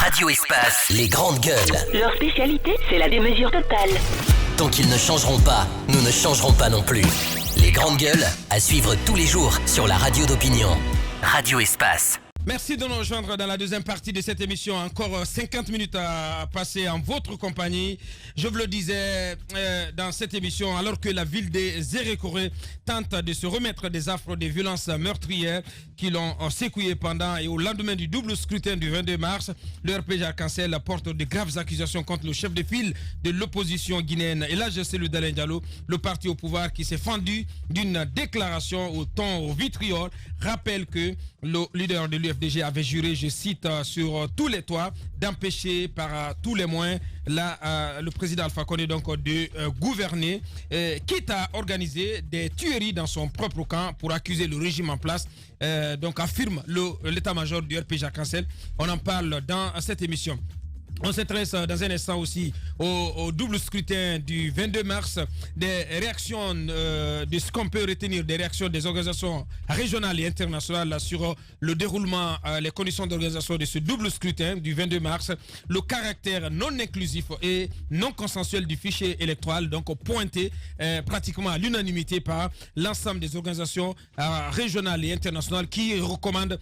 Radio Espace, les grandes gueules. Leur spécialité, c'est la démesure totale. Tant qu'ils ne changeront pas, nous ne changerons pas non plus. Les grandes gueules, à suivre tous les jours sur la radio d'opinion. Radio Espace. Merci de nous rejoindre dans la deuxième partie de cette émission. Encore 50 minutes à passer en votre compagnie. Je vous le disais dans cette émission, alors que la ville de Zérékoré tente de se remettre des affres des violences meurtrières qui l'ont secoué pendant et au lendemain du double scrutin du 22 mars, le RPG Arc-en-Ciel porte de graves accusations contre le chef de file de l'opposition guinéenne. Et là, je sais le Dalen Diallo, le parti au pouvoir qui s'est fendu d'une déclaration au ton au vitriol, rappelle que le leader de l'UFDG avait juré, je cite, sur tous les toits, d'empêcher par tous les moyens le président Alpha Condé donc de gouverner, quitte à organiser des tueries dans son propre camp pour accuser le régime en place. Donc affirme l'état-major du RPG Arc-en-Ciel. On en parle dans cette émission. On s'intéresse dans un instant aussi au double scrutin du 22 mars, des réactions de ce qu'on peut retenir, des réactions des organisations régionales et internationales sur le déroulement, les conditions d'organisation de ce double scrutin du 22 mars, le caractère non inclusif et non consensuel du fichier électoral, donc pointé pratiquement à l'unanimité par l'ensemble des organisations régionales et internationales qui recommandent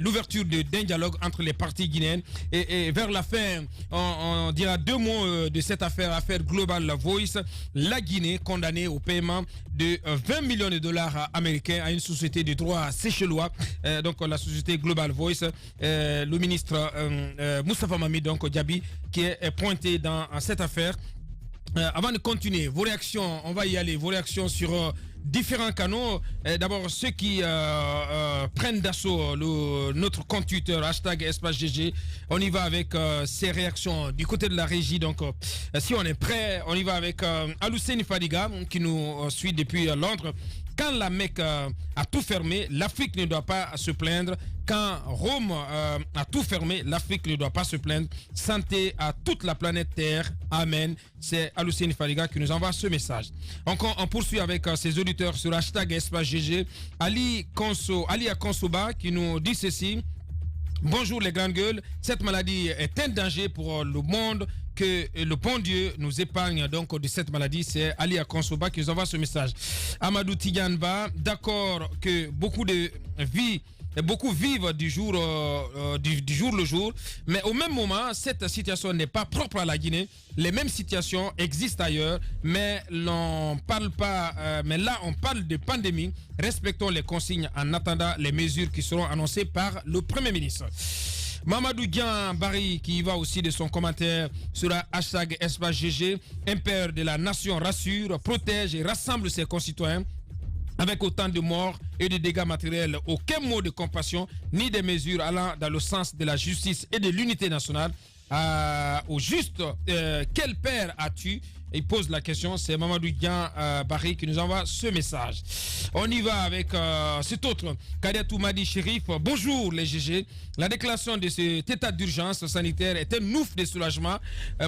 l'ouverture d'un dialogue entre les partis guinéennes. Et vers la fin, on dira deux mots de cette affaire Global Voice. La Guinée condamnée au paiement de 20 millions de dollars américains à une société de droit séchelois, donc la société Global Voice. Le ministre Moustapha Mami donc Diaby qui est pointé dans cette affaire. Avant de continuer, vos réactions, on va y aller, vos réactions sur différents canaux. D'abord, ceux qui prennent d'assaut notre compte Twitter, #EspaceGG. On y va avec ces réactions du côté de la régie. Donc, si on est prêt, on y va avec Alousseni Fadiga qui nous suit depuis Londres. Quand la Mecque a tout fermé, l'Afrique ne doit pas se plaindre. Quand Rome a tout fermé, l'Afrique ne doit pas se plaindre. Santé à toute la planète Terre. Amen. C'est Alousseni Fadiga qui nous envoie ce message. On poursuit avec ses auditeurs sur #EspaceGG. Ali Akonsoba qui nous dit ceci. Bonjour les grandes gueules. Cette maladie est un danger pour le monde. Que le bon Dieu nous épargne donc de cette maladie. C'est Ali Akonsoba qui nous envoie ce message. Amadou Tidianba, d'accord que beaucoup vivent du jour le jour, mais au même moment, cette situation n'est pas propre à la Guinée. Les mêmes situations existent ailleurs, mais l'on parle pas. Mais là, on parle de pandémie. Respectons les consignes en attendant les mesures qui seront annoncées par le Premier ministre. Mamadou Dian Barry qui y va aussi de son commentaire sur la #EspaceGG. Un père de la nation rassure, protège et rassemble ses concitoyens. Avec autant de morts et de dégâts matériels, aucun mot de compassion ni des mesures allant dans le sens de la justice et de l'unité nationale. Au juste, quel père as-tu? Il pose la question, c'est Mamadou Dian Barry qui nous envoie ce message. On y va avec cet autre, Kadiatou Madi Chérif. Bonjour les GG. La déclaration de cet état d'urgence sanitaire est un ouf de soulagement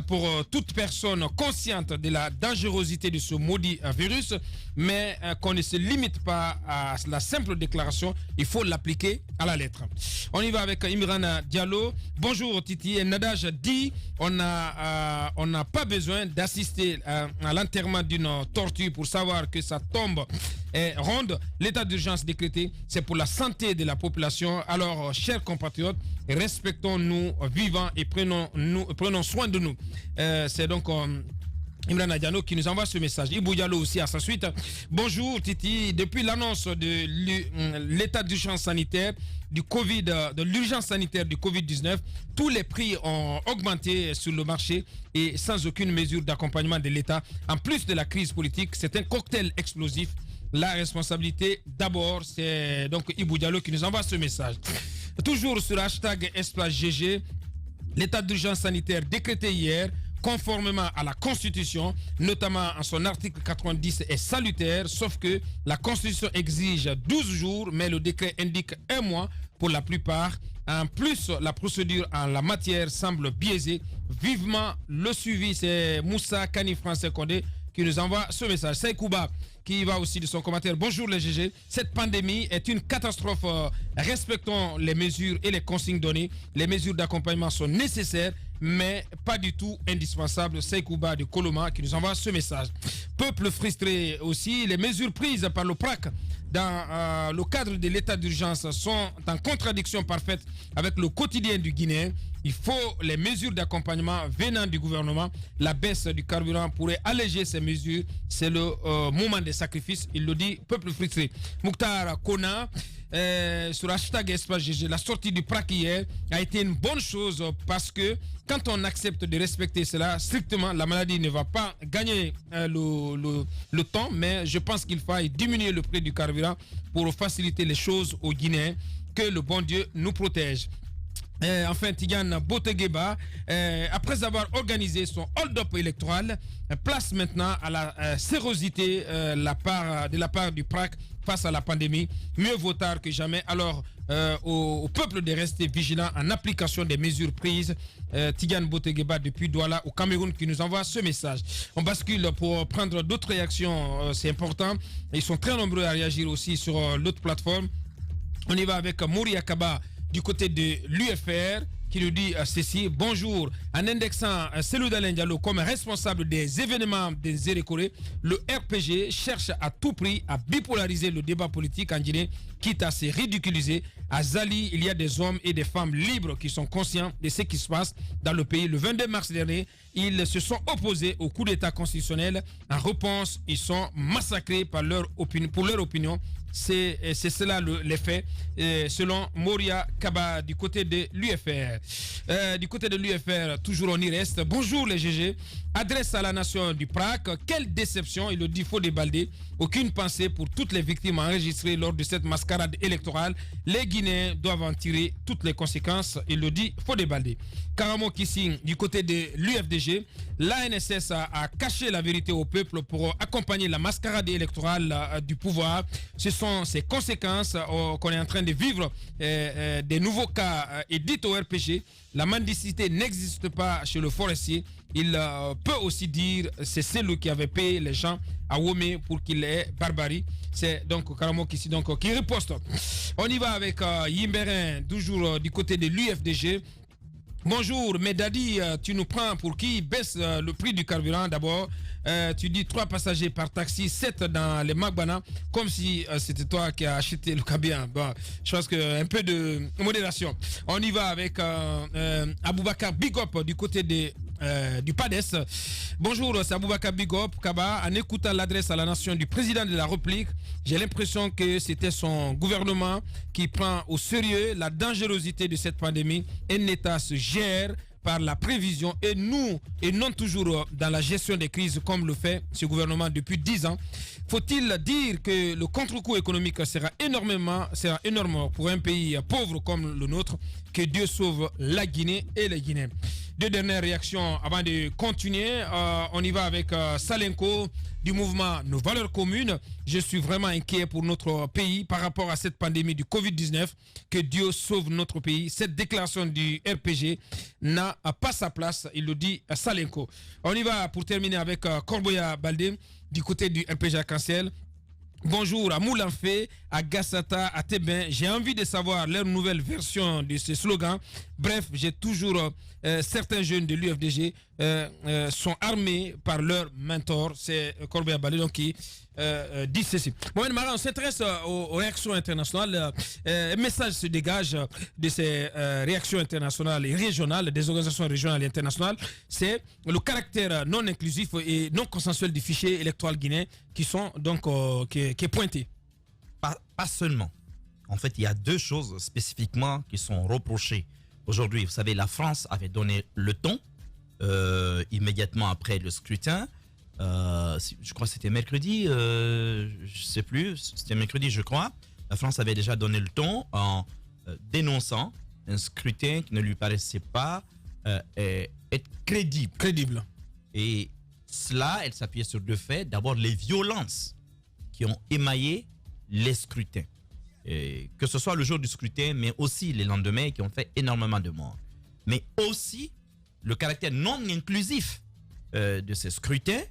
pour toute personne consciente de la dangerosité de ce maudit virus, mais qu'on ne se limite pas à la simple déclaration, il faut l'appliquer à la lettre. On y va avec Imran Diallo. Bonjour Titi. Nadage dit on n'a pas besoin d'assister à l'enterrement d'une tortue pour savoir que sa tombe est ronde. L'état d'urgence décrété, c'est pour la santé de la population. Alors, chers compatriotes, respectons-nous vivants et prenons soin de nous. C'est donc Imran Diallo qui nous envoie ce message. Ibou Diallo aussi à sa suite. Bonjour Titi. Depuis l'annonce de l'état d'urgence sanitaire de l'urgence sanitaire du Covid-19, tous les prix ont augmenté sur le marché et sans aucune mesure d'accompagnement de l'État. En plus de la crise politique, c'est un cocktail explosif. La responsabilité d'abord, c'est donc Ibou Diallo qui nous envoie ce message. Toujours sur #EspaceGG, l'état d'urgence sanitaire décrété hier conformément à la Constitution, notamment en son article 90, est salutaire, sauf que la Constitution exige 12 jours, mais le décret indique 1 mois pour la plupart. En plus, la procédure en la matière semble biaisée. Vivement le suivi, c'est Moussa Kani Français Condé qui nous envoie ce message. Seykouba qui va aussi de son commentaire. Bonjour les GG. Cette pandémie est une catastrophe. Respectons les mesures et les consignes données. Les mesures d'accompagnement sont nécessaires, mais pas du tout indispensables. Seykouba de Koloma qui nous envoie ce message. Peuple frustré aussi. Les mesures prises par le PRAC dans le cadre de l'état d'urgence sont en contradiction parfaite avec le quotidien du Guinéen. Il faut les mesures d'accompagnement venant du gouvernement. La baisse du carburant pourrait alléger ces mesures. C'est le moment des sacrifices. Il le dit, peuple frustré. Mouktar Kona, sur hashtag Espace GG, la sortie du PRAC hier a été une bonne chose parce que quand on accepte de respecter cela strictement, la maladie ne va pas gagner le temps, mais je pense qu'il faut diminuer le prix du carburant pour faciliter les choses aux Guinéens. Que le bon Dieu nous protège. Enfin, Tigane Botegeba, après avoir organisé son hold-up électoral, place maintenant à la sérosité de la part du PRAC face à la pandémie. Mieux vaut tard que jamais. Alors, au peuple de rester vigilant en application des mesures prises. Tigane Botegeba depuis Douala au Cameroun qui nous envoie ce message. On bascule pour prendre d'autres réactions, c'est important. Ils sont très nombreux à réagir aussi sur l'autre plateforme. On y va avec Mouri Akaba du côté de l'UFR qui nous dit ceci. Bonjour, en indexant Selou Dalen Diallo comme responsable des événements des Zérékoré, le RPG cherche à tout prix à bipolariser le débat politique en Guinée, quitte à se ridiculiser. À Zali, il y a des hommes et des femmes libres qui sont conscients de ce qui se passe dans le pays. Le 22 mars dernier, ils se sont opposés au coup d'État constitutionnel. En réponse, ils sont massacrés pour leur opinion. C'est cela les faits, selon Moria Kaba du côté de l'UFR. Du côté de l'UFR, toujours on y reste. Bonjour les GG. Adresse à la nation du PRAC. Quelle déception, il le dit Fodé Baldé. Aucune pensée pour toutes les victimes enregistrées lors de cette mascarade électorale. Les Guinéens doivent en tirer toutes les conséquences, il le dit Fodé Baldé. Karamo Kissing, du côté de l'UFDG, l'ANSS a caché la vérité au peuple pour accompagner la mascarade électorale du pouvoir. Ce sont ces conséquences qu'on est en train de vivre, des nouveaux cas et dit au RPG. La mendicité n'existe pas chez le forestier. Il peut aussi dire c'est lui qui avait payé les gens à Womé pour qu'il ait barbarie. C'est donc Karamo qui riposte. On y va avec Yimberin, toujours du côté de l'UFDG. Bonjour, mais Dadi, tu nous prends pour qui baisse le prix du carburant d'abord. Tu dis 3 passagers par taxi, 7 dans les Magbana, comme si c'était toi qui as acheté le carburant. Bon, je pense qu'un peu de modération. On y va avec Aboubakar Bigop du côté du PADES. Bonjour, c'est Aboubakar Bigop Kaba. En écoutant l'adresse à la nation du président de la République, j'ai l'impression que c'était son gouvernement qui prend au sérieux la dangerosité de cette pandémie. Un État se gère par la prévision et non toujours dans la gestion des crises comme le fait ce gouvernement depuis 10 ans. Faut-il dire que le contre-coup économique sera énorme pour un pays pauvre comme le nôtre? Que Dieu sauve la Guinée et les Guinéens. 2 dernières réactions avant de continuer. On y va avec Salenko du mouvement Nos Valeurs Communes. Je suis vraiment inquiet pour notre pays par rapport à cette pandémie du Covid-19. Que Dieu sauve notre pays. Cette déclaration du RPG n'a pas sa place, il le dit Salenko. On y va pour terminer avec Corboya Baldé du côté du RPG Arc-en-Ciel. Bonjour à Moulanfé, à Gassata, à Tébin. J'ai envie de savoir leur nouvelle version de ce slogan. Bref, j'ai toujours certains jeunes de l'UFDG sont armés par leur mentor. C'est Corbeil Balé donc qui dit ceci. Mohamed Mara, on s'intéresse aux réactions internationales. Un message se dégage de ces réactions internationales et régionales, des organisations régionales et internationales. C'est le caractère non inclusif et non consensuel du fichier électoral guinéen qui sont donc qui est pointé. Pas seulement. En fait, il y a 2 choses spécifiquement qui sont reprochées aujourd'hui. Vous savez, la France avait donné le ton immédiatement après le scrutin. Je crois que c'était mercredi, je sais plus, c'était mercredi je crois. La France avait déjà donné le ton en dénonçant un scrutin qui ne lui paraissait pas être crédible. Et cela, elle s'appuyait sur 2 faits. D'abord, les violences qui ont émaillé les scrutins. Et que ce soit le jour du scrutin, mais aussi les lendemains qui ont fait énormément de morts. Mais aussi le caractère non inclusif de ces scrutins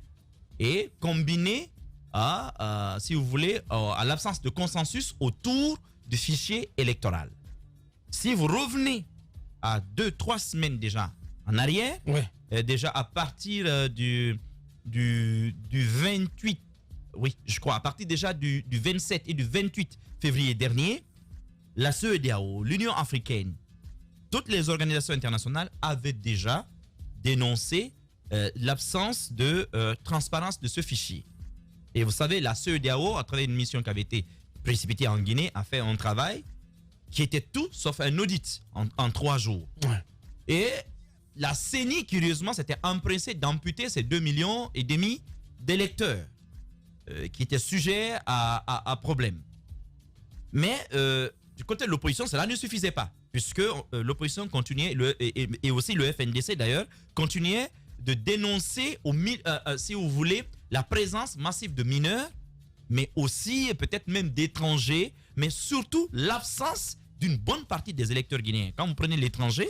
et combiné à, si vous voulez, à l'absence de consensus autour du fichier électoral. Si vous revenez à 2-3 semaines déjà en arrière, déjà à partir du 28, oui, je crois, à partir déjà du 27 et du 28 février dernier, la CEDEAO, l'Union africaine, toutes les organisations internationales avaient déjà dénoncé l'absence de transparence de ce fichier. Et vous savez, la CEDEAO, à travers une mission qui avait été précipitée en Guinée, a fait un travail qui était tout sauf un audit en 3 jours. Et la CENI, curieusement, s'était empressée d'amputer ces 2,5 millions d'électeurs qui étaient sujets à problème. Mais du côté de l'opposition, cela ne suffisait pas, puisque l'opposition continuait, et aussi le FNDC d'ailleurs, continuait de dénoncer, si vous voulez, la présence massive de mineurs, mais aussi peut-être même d'étrangers, mais surtout l'absence d'une bonne partie des électeurs guinéens. Quand vous prenez l'étranger,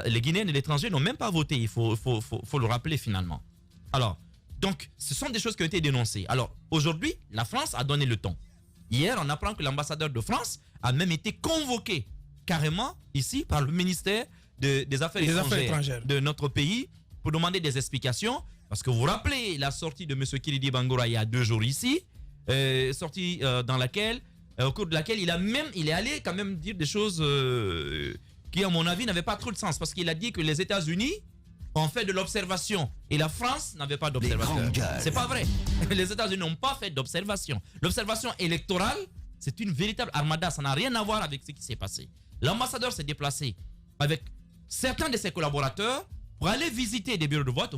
les Guinéens et l'étranger n'ont même pas voté, il faut le rappeler finalement. Alors, donc, ce sont des choses qui ont été dénoncées. Alors, aujourd'hui, la France a donné le ton. Hier, on apprend que l'ambassadeur de France a même été convoqué carrément ici par le ministère des Affaires étrangères de notre pays pour demander des explications. Parce que vous vous rappelez la sortie de M. Kiridi Bangura il y a 2 jours ici, sortie dans laquelle, au cours de laquelle il est allé quand même dire des choses qui, à mon avis, n'avaient pas trop de sens. Parce qu'il a dit que les États-Unis ont fait de l'observation et la France n'avait pas d'observation. C'est pas vrai. Les États-Unis n'ont pas fait d'observation. L'observation électorale, c'est une véritable armada. Ça n'a rien à voir avec ce qui s'est passé. L'ambassadeur s'est déplacé avec certains de ses collaborateurs pour aller visiter des bureaux de vote,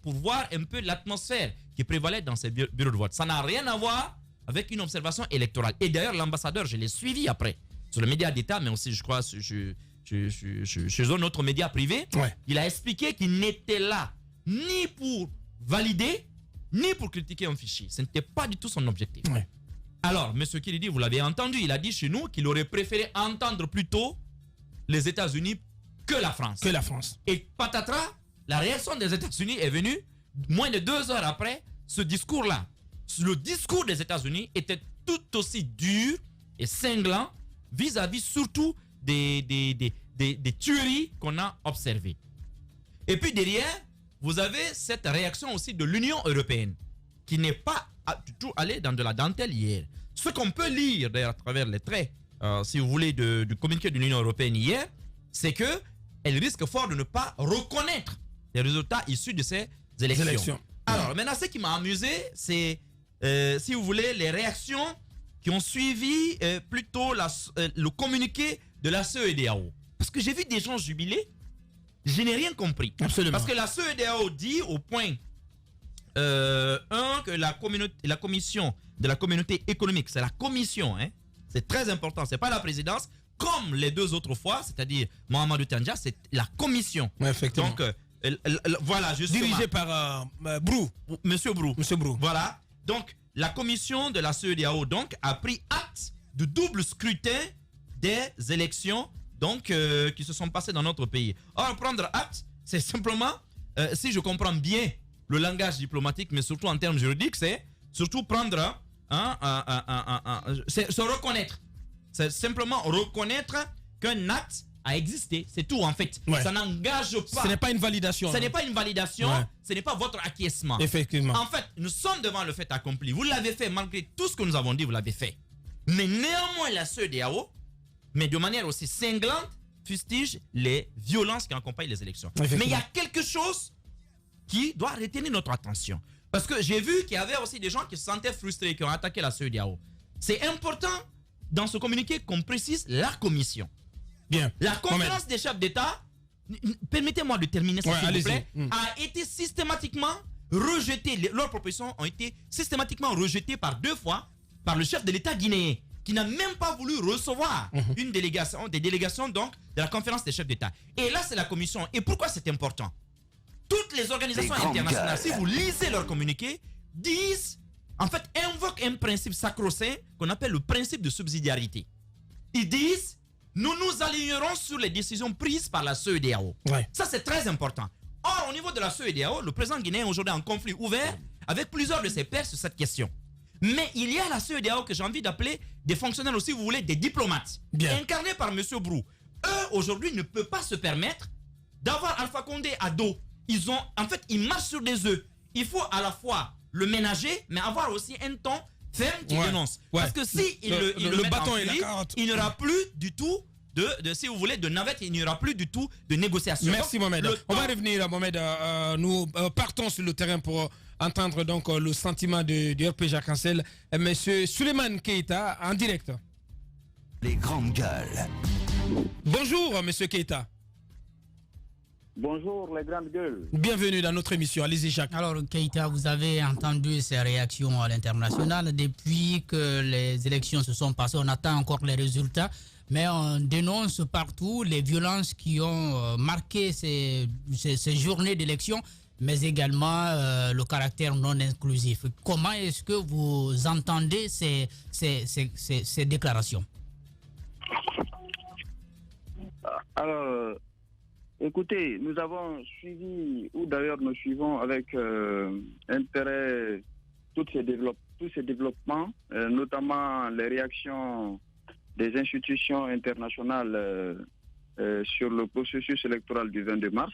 pour voir un peu l'atmosphère qui prévalait dans ces bureaux de vote. Ça n'a rien à voir avec une observation électorale. Et d'ailleurs, l'ambassadeur, je l'ai suivi après, sur les médias d'État, mais aussi, je crois, chez un autre média privé. Il a expliqué qu'il n'était là ni pour valider, ni pour critiquer un fichier. Ce n'était pas du tout son objectif. Alors, M. Kiridi, vous l'avez entendu, il a dit chez nous qu'il aurait préféré entendre plutôt les États-Unis que la France. Et patatras, la réaction des États-Unis est venue moins de 2 heures après ce discours-là. Le discours des États-Unis était tout aussi dur et cinglant vis-à-vis surtout des tueries qu'on a observées. Et puis derrière, vous avez cette réaction aussi de l'Union européenne qui n'est pas du tout allée dans de la dentelle hier. Ce qu'on peut lire d'ailleurs à travers les traits, si vous voulez, du communiqué de l'Union européenne hier, c'est que elle risque fort de ne pas reconnaître les résultats issus de ces élections. Alors, maintenant, ce qui m'a amusé, c'est, si vous voulez, les réactions qui ont suivi plutôt le communiqué de la CEDEAO. Parce que j'ai vu des gens jubiler, je n'ai rien compris. Absolument. Parce que la CEDEAO dit au point 1 que la commission de la communauté économique, c'est la commission, hein, c'est très important, c'est pas la présidence, comme les 2 autres fois, c'est-à-dire Mohamedou Tandja, c'est la commission. Effectivement. Donc, voilà, justement. Dirigé par Brou. Monsieur Brou. Monsieur Brou. Voilà. Donc, la commission de la CEDEAO donc, a pris acte du double scrutin des élections donc, qui se sont passées dans notre pays. Or, prendre acte, c'est simplement, si je comprends bien le langage diplomatique, mais surtout en termes juridiques, c'est surtout prendre, c'est se reconnaître. C'est simplement reconnaître qu'un acte a existé. C'est tout en fait. Ça n'engage pas. Ce n'est pas une validation. Ce n'est pas une validation. Ce n'est pas votre acquiescement. Effectivement. En fait, nous sommes devant le fait accompli. Vous l'avez fait malgré tout ce que nous avons dit, vous l'avez fait. Mais néanmoins, la CEDEAO, mais de manière aussi cinglante, fustige les violences qui accompagnent les élections. Mais il y a quelque chose qui doit retenir notre attention. Parce que j'ai vu qu'il y avait aussi des gens qui se sentaient frustrés, qui ont attaqué la CEDEAO. C'est important dans ce communiqué qu'on précise la commission. Bien. La conférence des chefs d'État, permettez-moi de terminer ça s'il vous plaît, a été systématiquement rejetée. Leurs propositions ont été systématiquement rejetées par 2 fois par le chef de l'État guinéen, qui n'a même pas voulu recevoir des délégations donc de la conférence des chefs d'État. Et là, c'est la commission. Et pourquoi c'est important? Toutes les organisations internationales, si vous lisez leur communiqué, disent, en fait, invoquent un principe sacro-saint qu'on appelle le principe de subsidiarité. Ils disent, nous nous alignerons sur les décisions prises par la CEDEAO. Ça, c'est très important. Or, au niveau de la CEDEAO, le président guinéen aujourd'hui en conflit ouvert avec plusieurs de ses pairs sur cette question. Mais il y a la CEDEAO que j'ai envie d'appeler des fonctionnaires aussi, vous voulez, des diplomates, incarnés par M. Brou. Eux, aujourd'hui, ne peuvent pas se permettre d'avoir Alpha Condé à dos. Ils marchent sur des œufs. Il faut à la fois le ménager, mais avoir aussi un ton ferme qui dénonce. Parce que si le bâton est là, il n'y aura plus du tout si vous voulez, de navette, il n'y aura plus du tout de négociation. Merci Mohamed. On va revenir, Mohamed. Nous partons sur le terrain pour entendre donc le sentiment du RPG Arc-en-Ciel. Monsieur Souleymane Keita, en direct. Les grandes gueules. Bonjour, monsieur Keita. Bonjour les grandes gueules. Bienvenue dans notre émission. Allez-y, Jacques. Alors, Keita, vous avez entendu ces réactions à l'international. Depuis que les élections se sont passées, on attend encore les résultats. Mais on dénonce partout les violences qui ont marqué ces journées d'élection, mais également le caractère non inclusif. Comment est-ce que vous entendez ces déclarations? Alors, écoutez, nous avons suivi, ou d'ailleurs nous suivons avec intérêt tous ces développements, notamment les réactions des institutions internationales sur le processus électoral du 22 mars.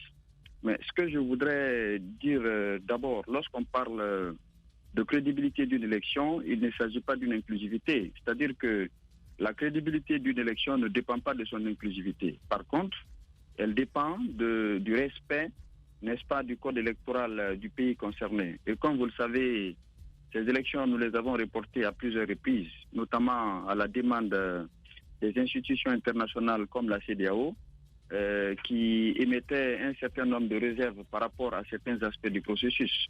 Mais ce que je voudrais dire d'abord, lorsqu'on parle de crédibilité d'une élection, il ne s'agit pas d'une inclusivité. C'est-à-dire que la crédibilité d'une élection ne dépend pas de son inclusivité. Par contre, elle dépend du respect, n'est-ce pas, du code électoral du pays concerné. Et comme vous le savez, ces élections, nous les avons reportées à plusieurs reprises, notamment à la demande des institutions internationales comme la CEDEAO, qui émettaient un certain nombre de réserves par rapport à certains aspects du processus.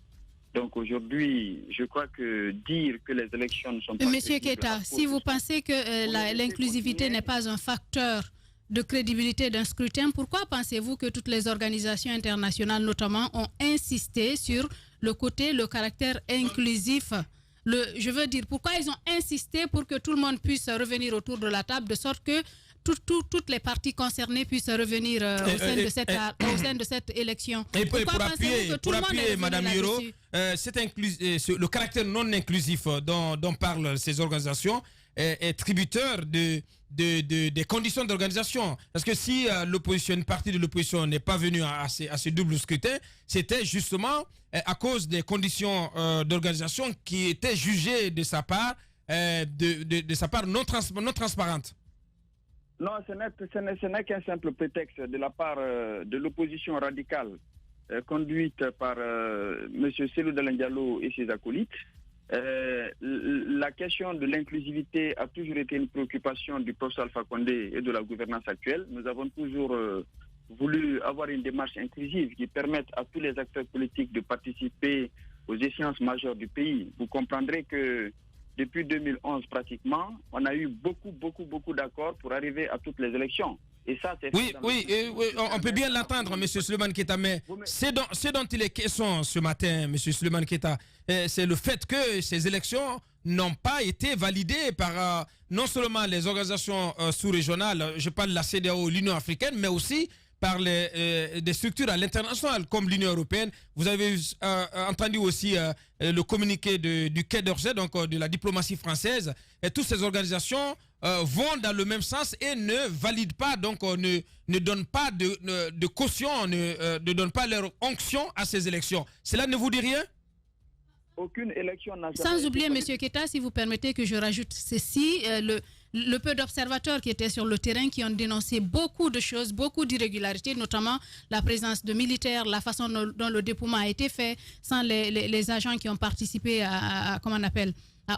Donc aujourd'hui, je crois que dire que les élections ne sont pas... Monsieur Keita, si vous pensez que l'inclusivité n'est pas un facteur de crédibilité d'un scrutin, pourquoi pensez-vous que toutes les organisations internationales, notamment, ont insisté sur le caractère inclusif? Je veux dire, pourquoi ils ont insisté pour que tout le monde puisse revenir autour de la table, de sorte que toutes les parties concernées puissent revenir au sein de cette élection? Et pour appuyer Madame Hiro, le caractère non inclusif dont parlent ces organisations est tributaire des conditions d'organisation. Parce que si une partie de l'opposition n'est pas venue à ce double scrutin, c'était justement à cause des conditions d'organisation qui étaient jugées de sa part, non transparentes. Non, ce n'est qu'un simple prétexte de la part de l'opposition radicale conduite par M. Cellou Dalein Diallo et ses acolytes. La question de l'inclusivité a toujours été une préoccupation du professeur Alpha Condé et de la gouvernance actuelle. Nous avons toujours voulu avoir une démarche inclusive qui permette à tous les acteurs politiques de participer aux échéances majeures du pays. Vous comprendrez que depuis 2011 pratiquement, on a eu beaucoup d'accords pour arriver à toutes les élections. Et ça, c'est oui, on peut bien l'entendre, M. Souleymane Keita, mais ce dont il est question ce matin, M. Souleymane Keita, c'est le fait que ces élections n'ont pas été validées par non seulement les organisations sous-régionales, je parle de la CEDEAO, l'Union africaine, mais aussi par des structures à l'international comme l'Union européenne. Vous avez entendu aussi le communiqué du Quai d'Orsay, donc de la diplomatie française. Et toutes ces organisations vont dans le même sens et ne valident pas, donc ne donnent pas de caution, ne donnent pas leur onction à ces élections. Cela ne vous dit rien? Aucune élection n'a jamais... Sans oublier, M. Keita, si vous permettez que je rajoute ceci, le peu d'observateurs qui étaient sur le terrain, qui ont dénoncé beaucoup de choses, beaucoup d'irrégularités, notamment la présence de militaires, la façon dont le dépouillement a été fait, sans les agents qui ont participé à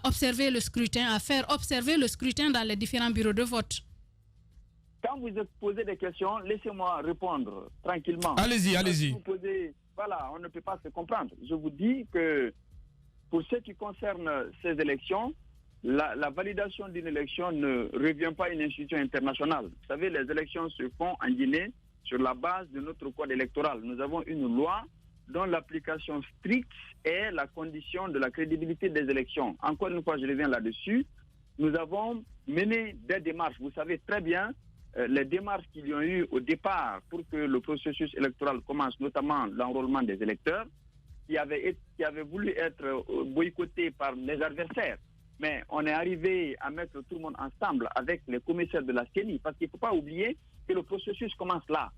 observer le scrutin, à faire observer le scrutin dans les différents bureaux de vote. Quand vous posez des questions, laissez-moi répondre tranquillement. Allez-y. Voilà, on ne peut pas se comprendre. Je vous dis que pour ce qui concerne ces élections, la validation d'une élection ne revient pas à une institution internationale. Vous savez, les élections se font en Guinée sur la base de notre code électoral. Nous avons une loi dont l'application stricte est la condition de la crédibilité des élections. Encore une fois, je reviens là-dessus. Nous avons mené des démarches. Vous savez très bien les démarches qu'il y a eu au départ pour que le processus électoral commence, notamment l'enrôlement des électeurs. qui avait voulu être boycotté par les adversaires. Mais on est arrivé à mettre tout le monde ensemble avec les commissaires de la CENI, parce qu'il ne faut pas oublier que le processus commence là.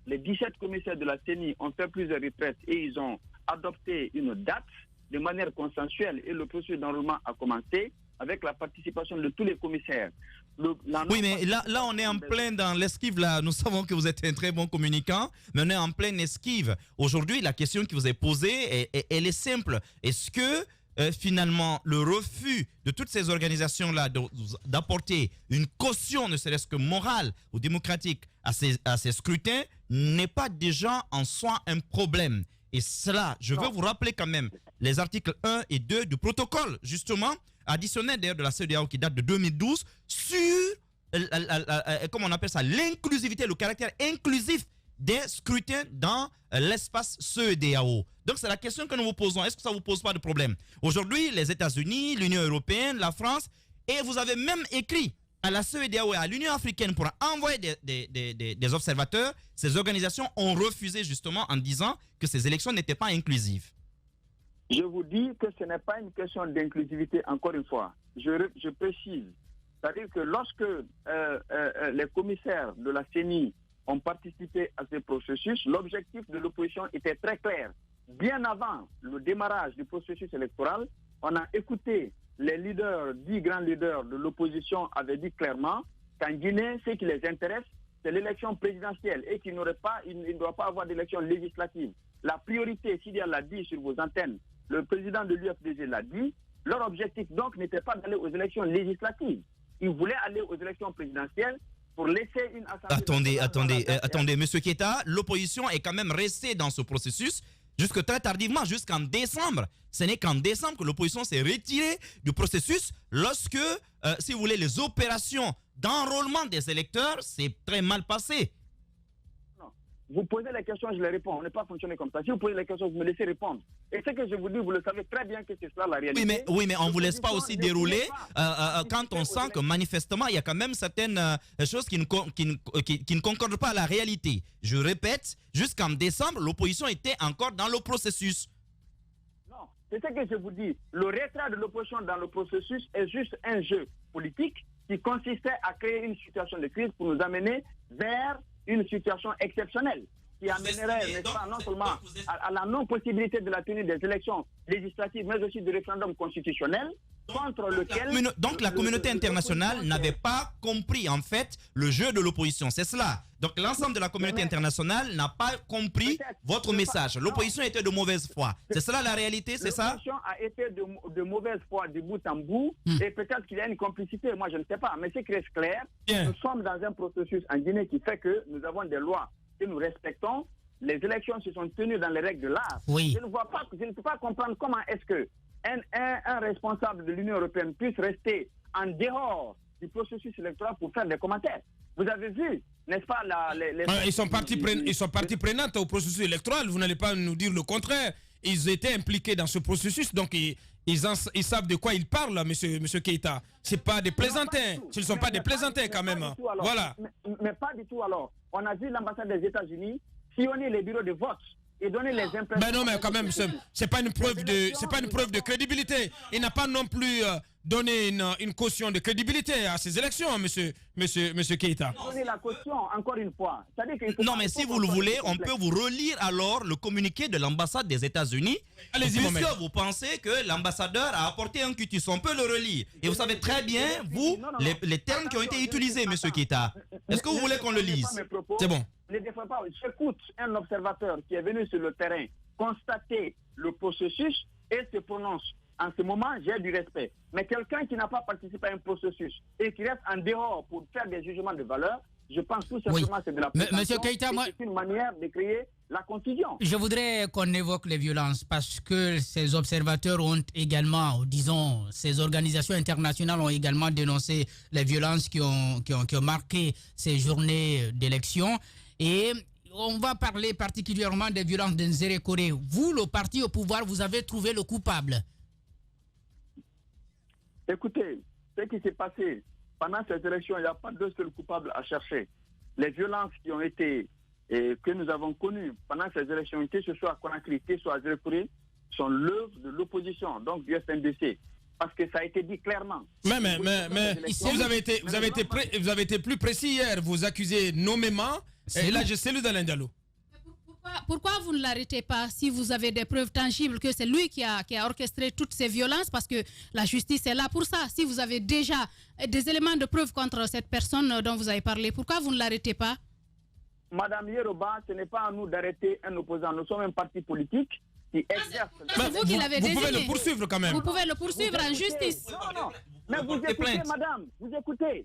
Les 17 commissaires de la CENI ont fait plusieurs retraites et ils ont adopté une date de manière consensuelle et le processus d'enrôlement a commencé avec la participation de tous les commissaires. Oui, mais là, on est en plein dans l'esquive. Là, nous savons que vous êtes un très bon communicant, mais on est en pleine esquive. Aujourd'hui, la question qui vous est posée, elle est simple. Est-ce que finalement, le refus de toutes ces organisations-là d'apporter une caution, ne serait-ce que morale ou démocratique, à ces scrutins, n'est pas déjà en soi un problème? Et cela, je veux vous rappeler quand même les articles 1 et 2 du protocole, justement, additionnel d'ailleurs de la CEDEAO qui date de 2012, sur, comment on appelle ça, l'inclusivité, le caractère inclusif des scrutins dans l'espace CEDEAO. Donc c'est la question que nous vous posons. Est-ce que ça ne vous pose pas de problème? Aujourd'hui, les États-Unis, l'Union européenne, la France, et vous avez même écrit à la CEDEAO et à l'Union africaine pour envoyer des observateurs. Ces organisations ont refusé justement en disant que ces élections n'étaient pas inclusives. Je vous dis que ce n'est pas une question d'inclusivité, encore une fois. Je précise. C'est-à-dire que lorsque les commissaires de la CENI ont participé à ce processus, l'objectif de l'opposition était très clair. Bien avant le démarrage du processus électoral, on a écouté les leaders, 10 grands leaders de l'opposition avaient dit clairement qu'en Guinée, ce qui les intéresse, c'est l'élection présidentielle et qu'il ne doit pas avoir d'élection législative. La priorité, Sidia l'a dit sur vos antennes, le président de l'UFDG l'a dit, leur objectif donc n'était pas d'aller aux élections législatives. Ils voulaient aller aux élections présidentielles pour laisser une assemblée... Attendez, Monsieur Keita, l'opposition est quand même restée dans ce processus jusque très tardivement, jusqu'en décembre. Ce n'est qu'en décembre que l'opposition s'est retirée du processus lorsque, si vous voulez, les opérations d'enrôlement des électeurs s'est très mal passées. Non. Vous posez les questions, je les réponds. On n'est pas fonctionné comme ça. Si vous posez les questions, vous me laissez répondre. Et ce que je vous dis, vous le savez très bien que c'est cela la réalité. Oui, mais on ne vous laisse pas aussi dérouler quand on sent que manifestement, il y a quand même certaines choses qui ne concordent pas à la réalité. Je répète, jusqu'en décembre, l'opposition était encore dans le processus. Non, c'est ce que je vous dis. Le retrait de l'opposition dans le processus est juste un jeu politique qui consistait à créer une situation de crise pour nous amener vers une situation exceptionnelle qui amènerait, n'est-ce pas, non seulement à la non-possibilité de la tenue des élections législatives, mais aussi du référendum constitutionnel, contre lequel... Donc la communauté internationale n'avait pas compris, en fait, le jeu de l'opposition. C'est cela. Donc l'ensemble de la communauté internationale n'a pas compris votre message. L'opposition était de mauvaise foi. C'est cela la réalité, c'est ça? L'opposition a été de mauvaise foi de bout en bout, et peut-être qu'il y a une complicité, moi je ne sais pas. Mais ce qui reste clair, nous sommes dans un processus en Guinée qui fait que nous avons des lois que nous respectons. Les élections se sont tenues dans les règles de l'art. Oui. Je ne peux pas comprendre comment est-ce que un responsable de l'Union européenne puisse rester en dehors du processus électoral pour faire des commentaires. Vous avez vu, n'est-ce pas, ils sont partie prenante au processus électoral. Vous n'allez pas nous dire le contraire. Ils étaient impliqués dans ce processus, donc ils savent de quoi ils parlent, monsieur Keita. C'est pas des plaisantins. Ce ne sont pas des plaisantins quand même. Voilà. Mais pas du tout alors. On a vu l'ambassade des États-Unis sillonner les bureaux de vote et donner les impressions. Ben non, mais quand même, c'est pas une preuve de crédibilité. Il n'a pas non plus donné une caution de crédibilité à ces élections, monsieur Keita. Donner la caution, encore une fois. Non, mais si vous le voulez, on peut vous relire alors le communiqué de l'ambassade des États-Unis. Allez-y, puisque vous pensez que l'ambassadeur a apporté un cutus, on peut le relire. Et vous savez très bien, vous, les termes qui ont été utilisés, monsieur Keita. Est-ce que vous voulez qu'on le lise? C'est bon. Ne défends pas. J'écoute un observateur qui est venu sur le terrain constater le processus et se prononce. En ce moment, j'ai du respect. Mais quelqu'un qui n'a pas participé à un processus et qui reste en dehors pour faire des jugements de valeur, je pense tout simplement que c'est de la prétention. Monsieur Keita, c'est une manière de créer la confusion. Je voudrais qu'on évoque les violences parce que ces observateurs ont également, disons, ces organisations internationales ont également dénoncé les violences qui ont marqué ces journées d'élection. Et on va parler particulièrement des violences de Nzere Kore. Vous, le parti au pouvoir, vous avez trouvé le coupable. Écoutez, ce qui s'est passé pendant ces élections, il n'y a pas de seul coupable à chercher. Les violences qui ont été, que nous avons connues pendant ces élections, que ce soit à Conakry, que ce soit à Nzere Kore, sont l'œuvre de l'opposition, donc du FNDC. Parce que ça a été dit clairement. Mais vous avez été plus précis hier. Vous accusez nommément l'AG Cellou Dalein Diallo. Pourquoi vous ne l'arrêtez pas si vous avez des preuves tangibles que c'est lui qui a orchestré toutes ces violences? Parce que la justice est là pour ça. Si vous avez déjà des éléments de preuve contre cette personne dont vous avez parlé, pourquoi vous ne l'arrêtez pas? Madame Yeroba, ce n'est pas à nous d'arrêter un opposant. Nous sommes un parti politique qui exerce... C'est vous qui l'avez désigné. Vous pouvez le poursuivre quand même. Vous pouvez le poursuivre en justice. Non. Mais vous écoutez, madame. Vous écoutez.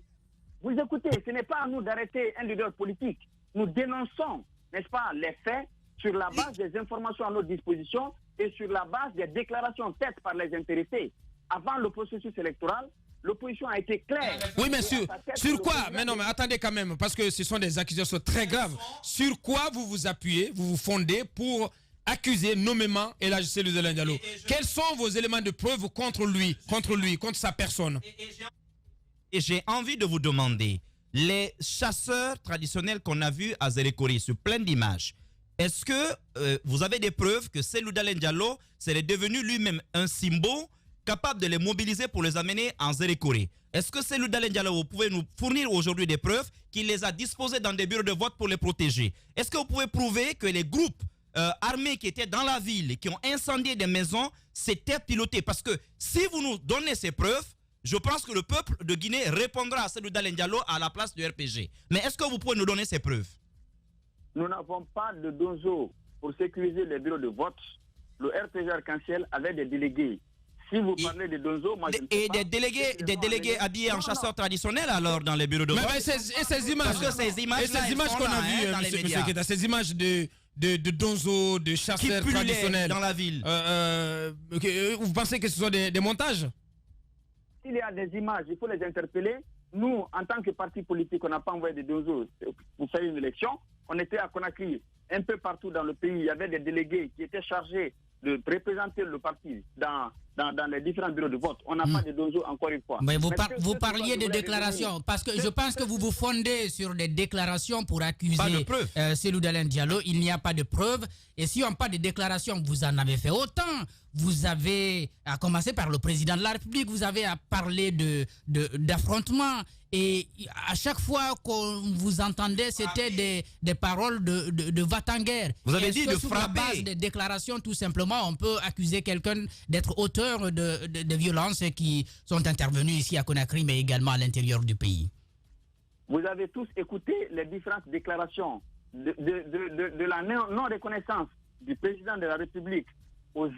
Ce n'est pas à nous d'arrêter un leader politique. Nous dénonçons, n'est-ce pas, les faits sur la base des informations à notre disposition et sur la base des déclarations faites par les intéressés. Avant le processus électoral, l'opposition a été claire. Oui, mais sur quoi? Mais non, mais attendez quand même, parce que ce sont des accusations très graves. Sur quoi vous vous appuyez, vous vous fondez pour accuser nommément l'AG Cellou Dalein Diallo? Quels sont vos éléments de preuve contre lui, contre sa personne? Et j'ai envie de vous demander, les chasseurs traditionnels qu'on a vus à Zérékori sur plein d'images, est-ce que vous avez des preuves que Cellou Dalein Diallo serait devenu lui-même un symbole capable de les mobiliser pour les amener en Zérékori? Est-ce que Cellou Dalein Diallo, vous pouvez nous fournir aujourd'hui des preuves qu'il les a disposés dans des bureaux de vote pour les protéger? Est-ce que vous pouvez prouver que les groupes armés qui étaient dans la ville et qui ont incendié des maisons, c'était piloté? Parce que si vous nous donnez ces preuves, je pense que le peuple de Guinée répondra à Cellou Dalein Diallo à la place du RPG. Mais est-ce que vous pouvez nous donner ces preuves? Nous n'avons pas de donzo pour sécuriser les bureaux de vote. Le RPG Arc-en-Ciel avait des délégués. Si vous parlez de donzo, moi je ne sais pas. Et des délégués habillés en chasseurs traditionnels alors dans les bureaux de vote. Mais ces images, qu'on a vues, monsieur Keita, ces images de donzo, de chasseurs traditionnels dans la ville. Vous pensez que ce sont des montages? S'il y a des images, il faut les interpeller. Nous, en tant que parti politique, on n'a pas envoyé des donzo pour faire une élection. On était à Conakry, un peu partout dans le pays. Il y avait des délégués qui étaient chargés de représenter le parti dans les différents bureaux de vote. On n'a pas de donzo encore une fois. Mais vous parliez de déclarations, parce que je pense que vous vous fondez sur des déclarations pour accuser Cellou Dalein Diallo. Il n'y a pas de preuves. Et si on n'a pas de déclarations, vous en avez fait autant. Vous avez, à commencer par le président de la République, vous avez à parler d'affrontements. Et à chaque fois qu'on vous entendait, c'était des paroles de va-t-en-guerre. Vous avez dit de sur frapper. la base des déclarations, tout simplement, on peut accuser quelqu'un d'être auteur de violences qui sont intervenues ici à Conakry, mais également à l'intérieur du pays. Vous avez tous écouté les différentes déclarations de la non-reconnaissance du président de la République aux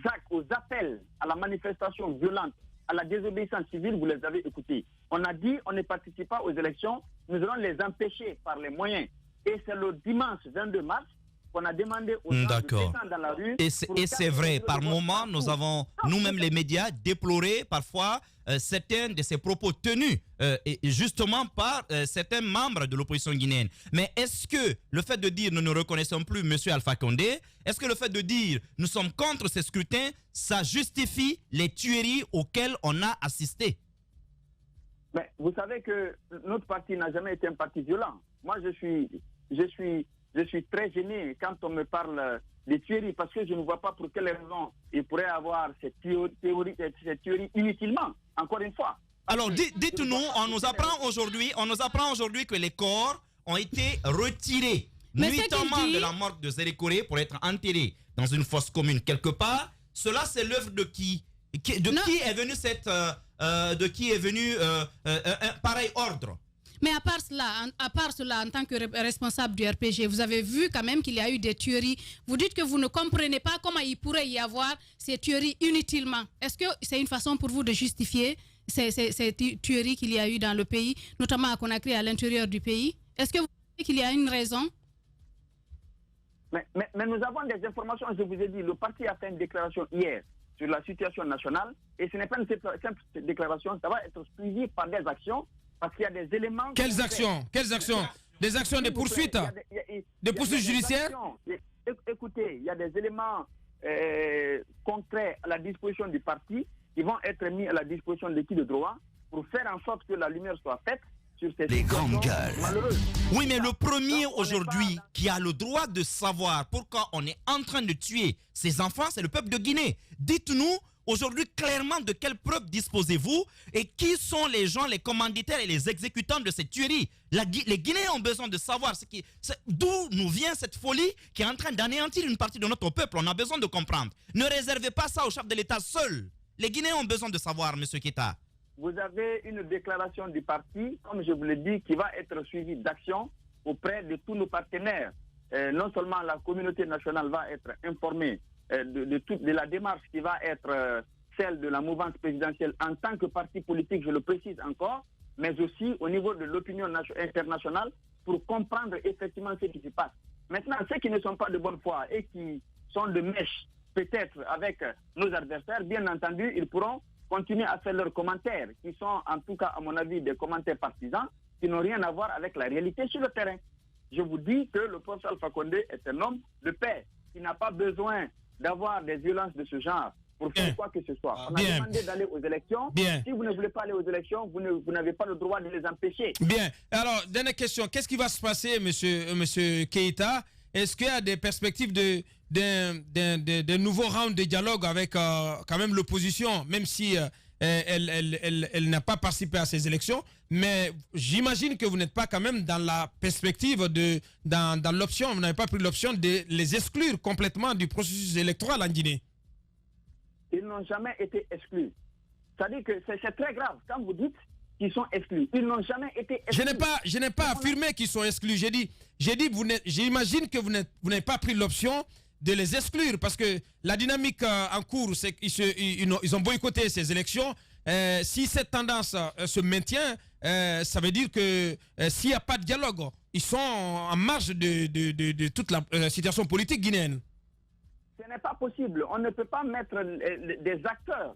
appels à la manifestation violente, à la désobéissance civile, vous les avez écoutés. On a dit on ne participe pas aux élections, nous allons les empêcher par les moyens. Et c'est le dimanche 22 mars qu'on a demandé aux gens de descendre dans la rue. Et c'est vrai, par moments, nous avons, nous-mêmes les médias, déploré parfois certains de ces propos tenus et justement par certains membres de l'opposition guinéenne. Mais est-ce que le fait de dire nous ne reconnaissons plus M. Alpha Condé, est-ce que le fait de dire nous sommes contre ces scrutins, ça justifie les tueries auxquelles on a assisté? Mais vous savez que notre parti n'a jamais été un parti violent. Moi, je suis très gêné quand on me parle des tueries parce que je ne vois pas pour quelle raison il pourrait avoir cette théorie inutilement, encore une fois. Alors, dites-nous, on nous apprend aujourd'hui que les corps ont été retirés nuitamment de la morgue de Zérékori pour être enterrés dans une fosse commune quelque part. Cela, c'est l'œuvre de qui? Qui est venu un pareil ordre? Mais à part cela, en tant que responsable du RPG, vous avez vu quand même qu'il y a eu des tueries. Vous dites que vous ne comprenez pas comment il pourrait y avoir ces tueries inutilement. Est-ce que c'est une façon pour vous de justifier ces tueries qu'il y a eu dans le pays, notamment à Conakry, à l'intérieur du pays? Est-ce que vous pensez qu'il y a une raison? Mais nous avons des informations, je vous ai dit, le parti a fait une déclaration hier sur la situation nationale, et ce n'est pas une simple déclaration, ça va être suivi par des actions, parce qu'il y a des éléments... Quelles actions? Des actions de poursuite? Des poursuites judiciaires? Écoutez, il y a des éléments concrets à la disposition du parti qui vont être mis à la disposition de qui de droit pour faire en sorte que la lumière soit faite sur ces Les grandes gueules. malheureuses. Oui, mais le premier Donc, on n'est aujourd'hui pas dans- qui a le droit de savoir pourquoi on est en train de tuer ses enfants, c'est le peuple de Guinée. Dites-nous aujourd'hui clairement de quelle preuve disposez-vous et qui sont les gens, les commanditaires et les exécutants de cette tuerie. Les Guinéens ont besoin de savoir d'où nous vient cette folie qui est en train d'anéantir une partie de notre peuple. On a besoin de comprendre. Ne réservez pas ça au chef de l'État seul. Les Guinéens ont besoin de savoir, M. Keita. Vous avez une déclaration du parti, comme je vous l'ai dit, qui va être suivie d'actions auprès de tous nos partenaires. Non seulement la communauté nationale va être informée de la démarche qui va être celle de la mouvance présidentielle en tant que parti politique, je le précise encore, mais aussi au niveau de l'opinion internationale pour comprendre effectivement ce qui se passe. Maintenant, ceux qui ne sont pas de bonne foi et qui sont de mèche peut-être avec nos adversaires, bien entendu, ils pourront continuer à faire leurs commentaires, qui sont en tout cas, à mon avis, des commentaires partisans, qui n'ont rien à voir avec la réalité sur le terrain. Je vous dis que le professeur Alpha Condé est un homme de paix, qui n'a pas besoin d'avoir des violences de ce genre pour faire quoi que ce soit. On a demandé d'aller aux élections. Si vous ne voulez pas aller aux élections, vous n'avez pas le droit de les empêcher. Bien. Alors, dernière question. Qu'est-ce qui va se passer, monsieur Keita? Est-ce qu'il y a des perspectives de nouveaux rounds de dialogue avec quand même l'opposition, même si elle n'a pas participé à ces élections? Mais j'imagine que vous n'êtes pas quand même dans la perspective dans l'option, vous n'avez pas pris l'option de les exclure complètement du processus électoral en Guinée. Ils n'ont jamais été exclus. C'est-à-dire que c'est très grave quand vous dites qu'ils sont exclus. Ils n'ont jamais été exclus. Je n'ai pas affirmé qu'ils sont exclus. J'ai dit j'imagine que vous n'avez pas pris l'option de les exclure parce que la dynamique en cours, c'est qu'ils ont boycotté ces élections. Si cette tendance se maintient, ça veut dire que s'il n'y a pas de dialogue, ils sont en marge de toute la situation politique guinéenne. Ce n'est pas possible. On ne peut pas mettre des acteurs,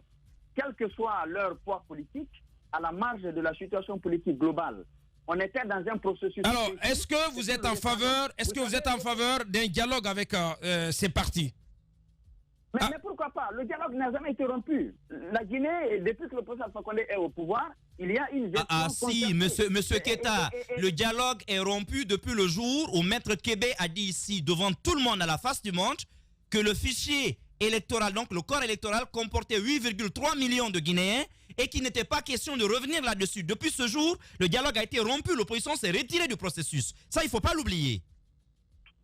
quel que soit leur poids politique, à la marge de la situation politique globale. On était dans un processus... Alors, est-ce que vous êtes en faveur d'un dialogue avec ces partis? Mais pourquoi pas? Le dialogue n'a jamais été rompu. La Guinée, depuis que le président Alpha Condé est au pouvoir, il y a une gestion... si, monsieur Keita, le dialogue est rompu depuis le jour où Maître Kébé a dit ici, devant tout le monde, à la face du monde, que le fichier électoral, donc le corps électoral, comportait 8,3 millions de Guinéens et qu'il n'était pas question de revenir là-dessus. Depuis ce jour, le dialogue a été rompu, l'opposition s'est retirée du processus. Ça, il ne faut pas l'oublier.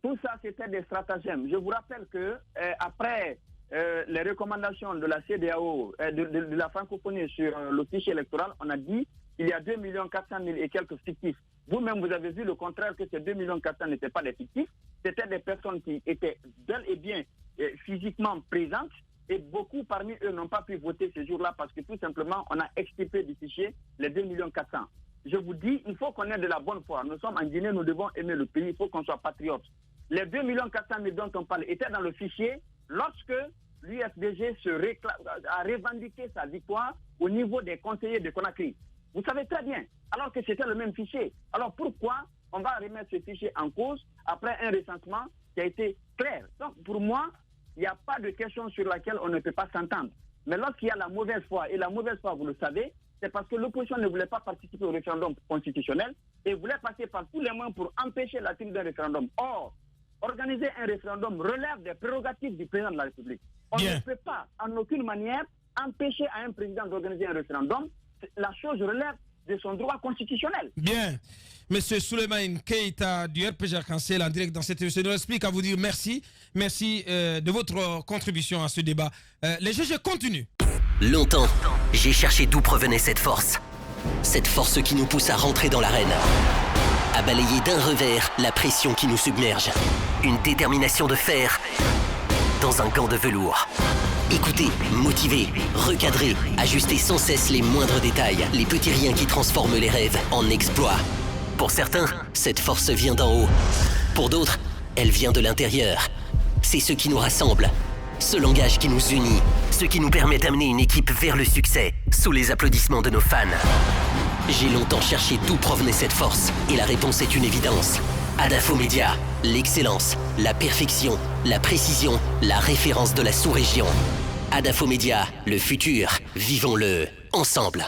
Tout ça, c'était des stratagèmes. Je vous rappelle que après les recommandations de la CEDEAO, de la francophonie sur le fichier électoral, on a dit qu'il y a 2 400 000 et quelques fictifs. Vous-même, vous avez vu le contraire, que ces 2 400 000 n'étaient pas des fictifs. C'était des personnes qui étaient bel et bien physiquement présentes. Et beaucoup parmi eux n'ont pas pu voter ce jour-là parce que tout simplement, on a extirpé du fichier les 2 400 000. Je vous dis, il faut qu'on ait de la bonne foi. Nous sommes en Guinée, nous devons aimer le pays, il faut qu'on soit patriote. Les 2 400 000 dont on parle étaient dans le fichier lorsque l'UFDG a revendiqué sa victoire au niveau des conseillers de Conakry. Vous savez très bien, alors que c'était le même fichier. Alors pourquoi on va remettre ce fichier en cause après un recensement qui a été clair? Donc pour moi, il n'y a pas de question sur laquelle on ne peut pas s'entendre. Mais lorsqu'il y a la mauvaise foi, et la mauvaise foi, vous le savez, c'est parce que l'opposition ne voulait pas participer au référendum constitutionnel et voulait passer par tous les moyens pour empêcher la tenue d'un référendum. Or, organiser un référendum relève des prérogatives du président de la République. On ne peut pas, en aucune manière, empêcher à un président d'organiser un référendum. La chose relève de son droit constitutionnel. Bien. Monsieur Souleymane Keita du RPG Arc-en-Ciel en direct dans cette émission. Je explique à vous dire merci. Merci de votre contribution à ce débat. Les GG continuent. Longtemps, j'ai cherché d'où provenait cette force. Cette force qui nous pousse à rentrer dans l'arène. À balayer d'un revers la pression qui nous submerge. Une détermination de fer dans un gant de velours. Écoutez, motiver, recadrer, ajuster sans cesse les moindres détails, les petits riens qui transforment les rêves en exploits. Pour certains, cette force vient d'en haut. Pour d'autres, elle vient de l'intérieur. C'est ce qui nous rassemble, ce langage qui nous unit, ce qui nous permet d'amener une équipe vers le succès, sous les applaudissements de nos fans. J'ai longtemps cherché d'où provenait cette force, et la réponse est une évidence. Adafo Média, l'excellence, la perfection, la précision, la référence de la sous-région. Adafo Média, le futur, vivons-le ensemble.